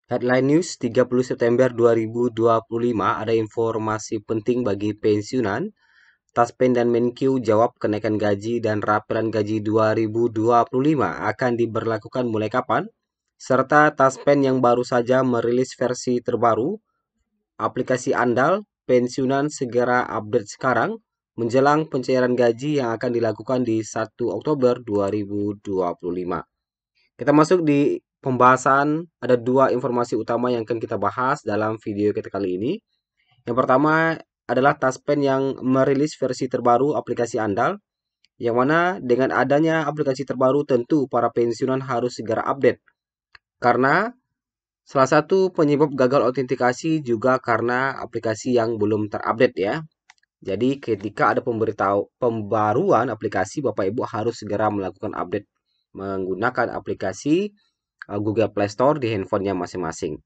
Headline News 30 September 2025 ada informasi penting bagi pensiunan. Taspen dan Menkyu jawab kenaikan gaji dan rapelan gaji 2025 akan diberlakukan mulai kapan? Serta Taspen yang baru saja merilis versi terbaru, aplikasi andal, pensiunan segera update sekarang, menjelang pencairan gaji yang akan dilakukan di 1 Oktober 2025. Kita masuk di pembahasan, ada dua informasi utama yang akan kita bahas dalam video kita kali ini. Yang pertama adalah Taspen yang merilis versi terbaru aplikasi andal, yang mana dengan adanya aplikasi terbaru tentu para pensiunan harus segera update. Karena salah satu penyebab gagal autentikasi juga karena aplikasi yang belum terupdate ya. Jadi ketika ada pembaruan aplikasi, Bapak Ibu harus segera melakukan update menggunakan aplikasi Google Play Store di handphonenya masing-masing.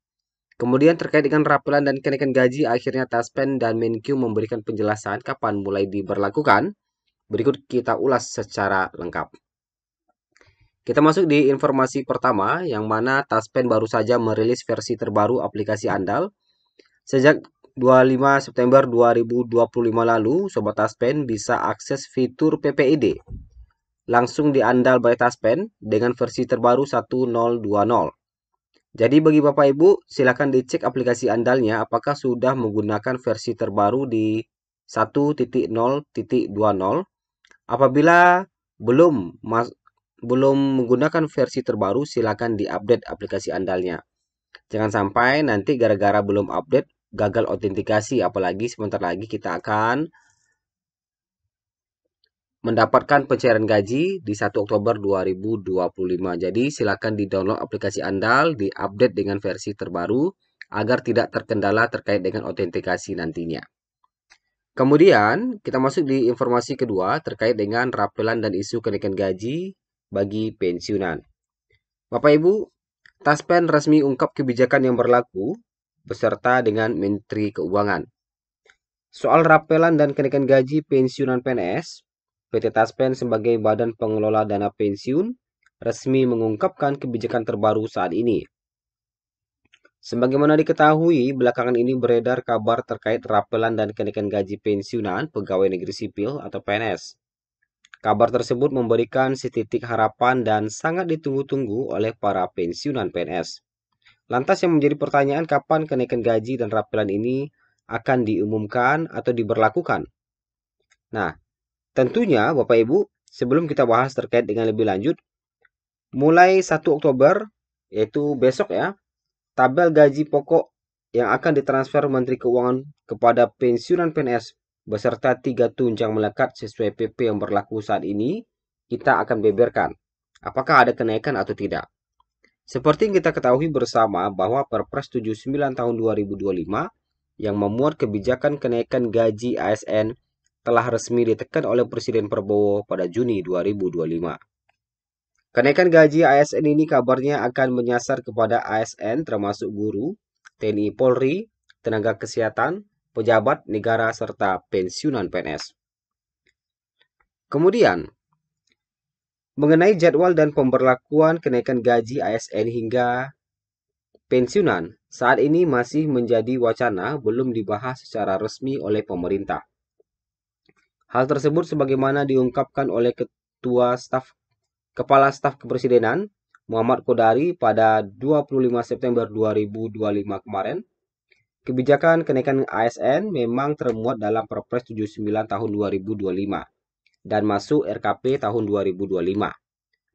Kemudian terkait dengan rapelan dan kenaikan gaji, akhirnya Taspen dan Menkyu memberikan penjelasan kapan mulai diberlakukan. Berikut kita ulas secara lengkap. Kita masuk di informasi pertama, yang mana Taspen baru saja merilis versi terbaru aplikasi andal. Sejak 25 September 2025 lalu, Sobat Taspen bisa akses fitur PPID langsung di andal by Taspen dengan versi terbaru 1020. Jadi bagi Bapak Ibu, silakan dicek aplikasi andalnya apakah sudah menggunakan versi terbaru di 1.0.20. Apabila belum menggunakan versi terbaru, silakan diupdate aplikasi andalnya. Jangan sampai nanti gara-gara belum update gagal autentikasi, apalagi sebentar lagi kita akan mendapatkan pencairan gaji di 1 Oktober 2025. Jadi silakan di-download aplikasi andal, di-update dengan versi terbaru agar tidak terkendala terkait dengan autentikasi nantinya. Kemudian kita masuk di informasi kedua terkait dengan rapelan dan isu kenaikan gaji bagi pensiunan. Bapak Ibu, Taspen resmi ungkap kebijakan yang berlaku beserta dengan Menteri Keuangan. Soal rapelan dan kenaikan gaji pensiunan PNS, PT Taspen sebagai badan pengelola dana pensiun resmi mengungkapkan kebijakan terbaru saat ini. Sebagaimana diketahui, belakangan ini beredar kabar terkait rapelan dan kenaikan gaji pensiunan pegawai negeri sipil atau PNS. Kabar tersebut memberikan setitik harapan dan sangat ditunggu-tunggu oleh para pensiunan PNS. Lantas yang menjadi pertanyaan, kapan kenaikan gaji dan rapelan ini akan diumumkan atau diberlakukan? Nah, tentunya Bapak Ibu, sebelum kita bahas terkait dengan lebih lanjut, mulai 1 Oktober, yaitu besok ya, tabel gaji pokok yang akan ditransfer Menteri Keuangan kepada pensiunan PNS beserta 3 tunjang melekat sesuai PP yang berlaku saat ini, kita akan beberkan apakah ada kenaikan atau tidak. Seperti yang kita ketahui bersama bahwa Perpres 79 tahun 2025 yang memuat kebijakan kenaikan gaji ASN telah resmi ditekan oleh Presiden Prabowo pada Juni 2025. Kenaikan gaji ASN ini kabarnya akan menyasar kepada ASN termasuk guru, TNI Polri, tenaga kesehatan, pejabat negara, serta pensiunan PNS. Kemudian, mengenai jadwal dan pemberlakuan kenaikan gaji ASN hingga pensiunan, saat ini masih menjadi wacana, belum dibahas secara resmi oleh pemerintah. Hal tersebut sebagaimana diungkapkan oleh Kepala Staf Kepresidenan Muhammad Kodari pada 25 September 2025 kemarin. Kebijakan kenaikan ASN memang termuat dalam Perpres 79 tahun 2025 dan masuk RKP tahun 2025.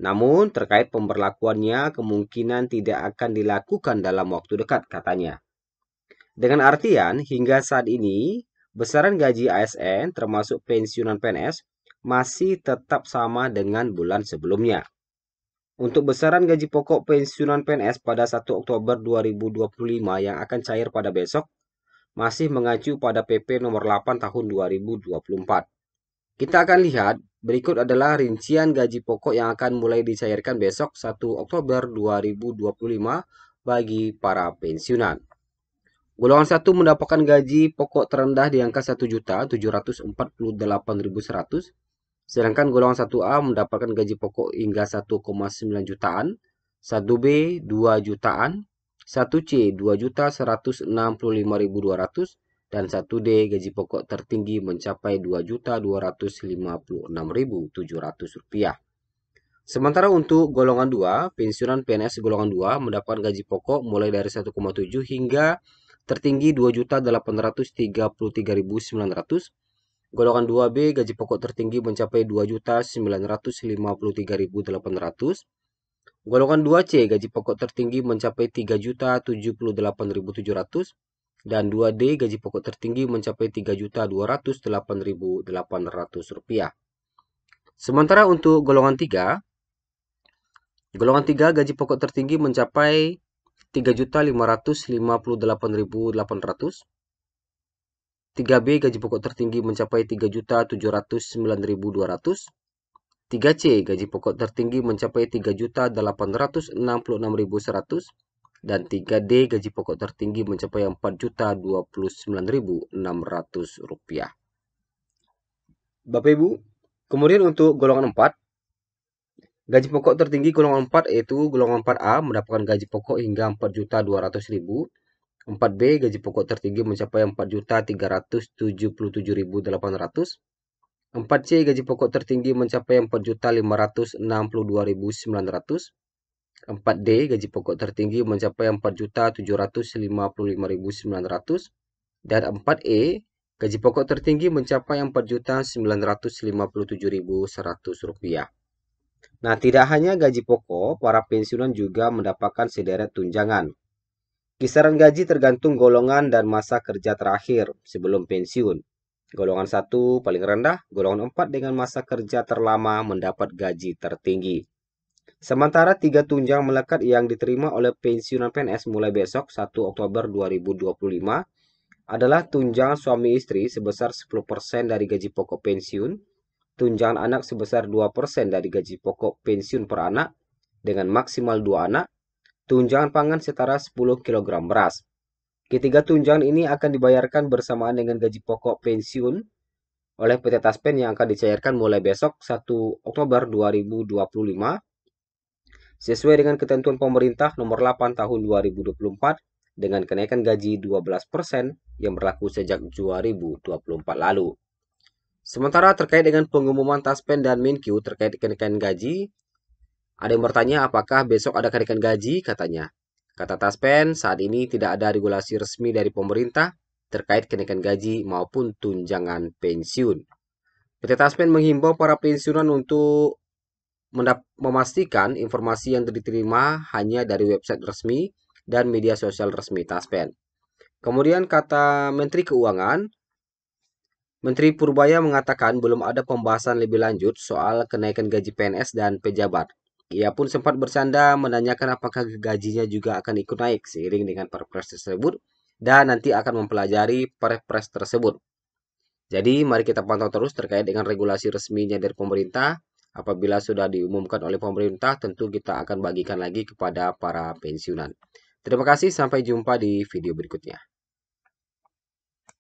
Namun terkait pemberlakuannya kemungkinan tidak akan dilakukan dalam waktu dekat katanya. Dengan artian hingga saat ini besaran gaji ASN termasuk pensiunan PNS masih tetap sama dengan bulan sebelumnya. Untuk besaran gaji pokok pensiunan PNS pada 1 Oktober 2025 yang akan cair pada besok masih mengacu pada PP nomor 8 tahun 2024. Kita akan lihat berikut adalah rincian gaji pokok yang akan mulai dicairkan besok 1 Oktober 2025 bagi para pensiunan. Golongan 1 mendapatkan gaji pokok terendah di angka 1.748.100, sedangkan golongan 1A mendapatkan gaji pokok hingga 1,9 jutaan, 1B 2 jutaan, 1C 2.165.200 dan 1D gaji pokok tertinggi mencapai Rp2.256.700. Sementara untuk golongan 2, pensiunan PNS golongan 2 mendapatkan gaji pokok mulai dari 1,7 hingga tertinggi Rp2.833.900. Golongan 2B gaji pokok tertinggi mencapai Rp2.953.800. Golongan 2C gaji pokok tertinggi mencapai Rp3.078.700 dan 2D gaji pokok tertinggi mencapai Rp3.208.800. Sementara untuk golongan 3 gaji pokok tertinggi mencapai Rp3.558.800. 3B gaji pokok tertinggi mencapai Rp3.709.200. 3C gaji pokok tertinggi mencapai Rp3.866.100 dan 3D gaji pokok tertinggi mencapai Rp4.029.600. Bapak Ibu, kemudian untuk golongan 4, gaji pokok tertinggi golongan 4 yaitu golongan 4A mendapatkan gaji pokok hingga Rp4.200.000. 4B gaji pokok tertinggi mencapai Rp4.377.800. 4C gaji pokok tertinggi mencapai Rp4.562.900. 4D gaji pokok tertinggi mencapai Rp4.755.900 dan 4E gaji pokok tertinggi mencapai Rp4.957.100. Nah, tidak hanya gaji pokok, para pensiunan juga mendapatkan sederet tunjangan. Kisaran gaji tergantung golongan dan masa kerja terakhir sebelum pensiun. Golongan 1 paling rendah, golongan 4 dengan masa kerja terlama mendapat gaji tertinggi. Sementara 3 tunjangan melekat yang diterima oleh pensiunan PNS mulai besok 1 Oktober 2025 adalah tunjangan suami istri sebesar 10% dari gaji pokok pensiun, tunjangan anak sebesar 2% dari gaji pokok pensiun per anak dengan maksimal 2 anak, tunjangan pangan setara 10 kg beras. Ketiga tunjangan ini akan dibayarkan bersamaan dengan gaji pokok pensiun oleh PT Taspen yang akan dicairkan mulai besok 1 Oktober 2025 sesuai dengan ketentuan pemerintah nomor 8 tahun 2024 dengan kenaikan gaji 12% yang berlaku sejak 2024 lalu. Sementara terkait dengan pengumuman Taspen dan Menkyu terkait kenaikan gaji, ada yang bertanya apakah besok ada kenaikan gaji katanya. Kata Taspen, saat ini tidak ada regulasi resmi dari pemerintah terkait kenaikan gaji maupun tunjangan pensiun. PT Taspen menghimbau para pensiunan untuk memastikan informasi yang diterima hanya dari website resmi dan media sosial resmi Taspen. Kemudian kata Menteri Keuangan, Menteri Purbaya mengatakan belum ada pembahasan lebih lanjut soal kenaikan gaji PNS dan pejabat. Ia pun sempat bercanda menanyakan apakah gajinya juga akan ikut naik seiring dengan Perpres tersebut dan nanti akan mempelajari Perpres tersebut. Jadi mari kita pantau terus terkait dengan regulasi resminya dari pemerintah. Apabila sudah diumumkan oleh pemerintah, tentu kita akan bagikan lagi kepada para pensiunan. Terima kasih, sampai jumpa di video berikutnya.